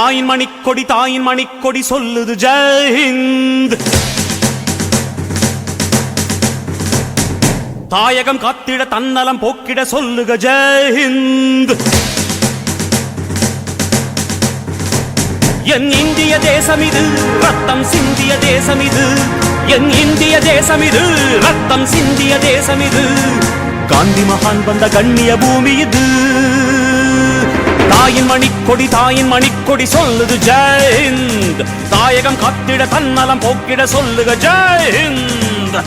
தாயின் மணிக்கொடி சொல்லுது ஜெய் ஹிந்த். தாயகம் காத்திட தன்னலம் போக்கிட சொல்லுக ஜெய் ஹிந்த். என் இந்திய தேசம் இது ரத்தம் சிந்திய தேசம் இது. என் இந்திய தேசம் இது ரத்தம் சிந்திய தேசம் இது. காந்தி மகான் வந்த கண்ணிய பூமி இது. தாயின் மணிக்கொடி சொல்லுது ஜெய் ஹிந்த். தாயகம் காத்திட தன்னலம் போக்கிட சொல்லுக ஜெய் ஹிந்த்.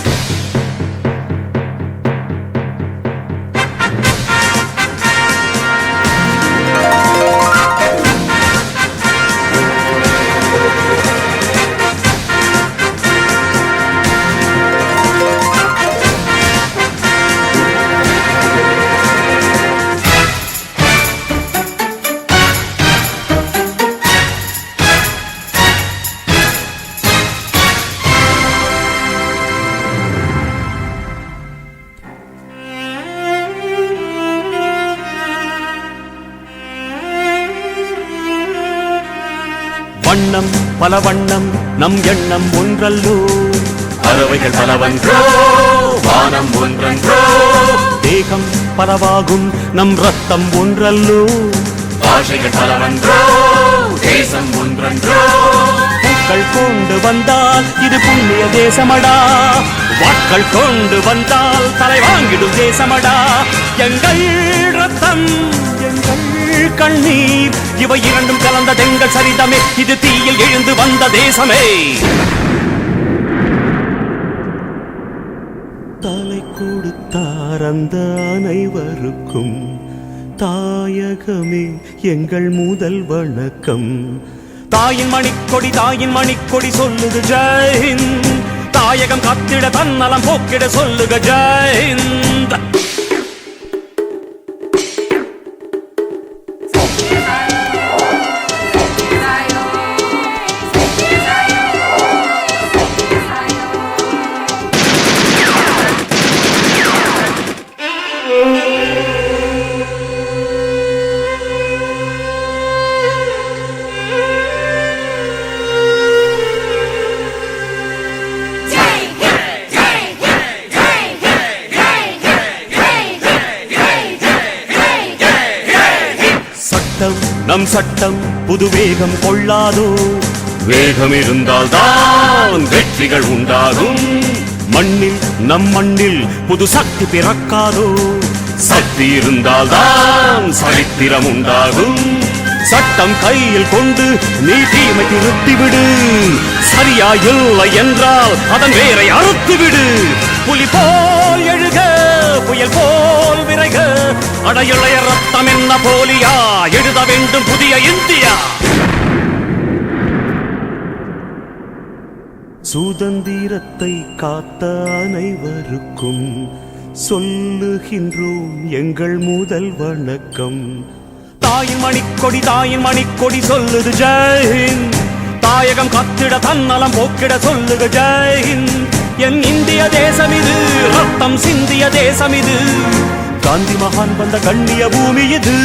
வண்ணம் பல வண்ணம் நம் எண்ணம் ஒன்றல்லோ. பறவைகள் பலவன்றோ வானம் ஒன்றன்றோ. தேகம் பலவாகும் நம் ரத்தம் ஒன்றல்லோ. பாஷைகள் பலவன்றோ தேசம் ஒன்றன்றோ. பூக்கள் கொண்டு வந்தால் இது புண்ணிய தேசமடா. வாட்கள் கொண்டு வந்தால் தலை வாங்கிடும் தேசமடா. எங்கள் ரத்தம் எங்கள் கண்ணீர் இவை இரண்டும் கலந்த தெங்கள் சரிதமே. இது தீயில் எழுந்து வந்த தேசமே. தலை கொடுத்தார் அந்த அனைவருக்கும் தாயகமே எங்கள் முதல் வணக்கம். தாயின் மணிக்கொடி சொல்லுது ஜெய் ஹிந்த். தாயகம் காத்திட தன்னலம் போக்கிட சொல்லுக ஜெய் ஹிந்த். நம் சட்டம் புது வேகம் கொள்ளாதோ. வேகம் இருந்தால் தான் வெற்றிகள் உண்டாகும். மண்ணில் நம் மண்ணில் புது சக்தி பிறக்காதோ. சக்தி இருந்தால் தான் சரித்திரம் உண்டாகும். சட்டம் கையில் கொண்டு நீ தீமை திருத்திவிடு. சரியா இல்லை என்றால் அதன் வேரை அறுத்துவிடு. புலி போல் எழுக புயல் போல் விரைக. அடையுளைய ரத்தம் என்ன போலியா எழுத வேண்டும் புதிய இந்தியா. சுதந்திரத்தை காத்த அனைவருக்கும் சொல்லுகின்றோம் எங்கள் முதல் வணக்கம். தாயின் மணிக்கொடி சொல்லுது ஜெய் ஹிந்த். தாயகம் காத்திட தன்னலம் போக்கிட சொல்லுக ஜெய் ஹிந்த். என் இந்திய தேசம் இது ரத்தம் சிந்திய தேசம் இது. காந்தி மகான் வந்த கண்ணிய பூமி இது.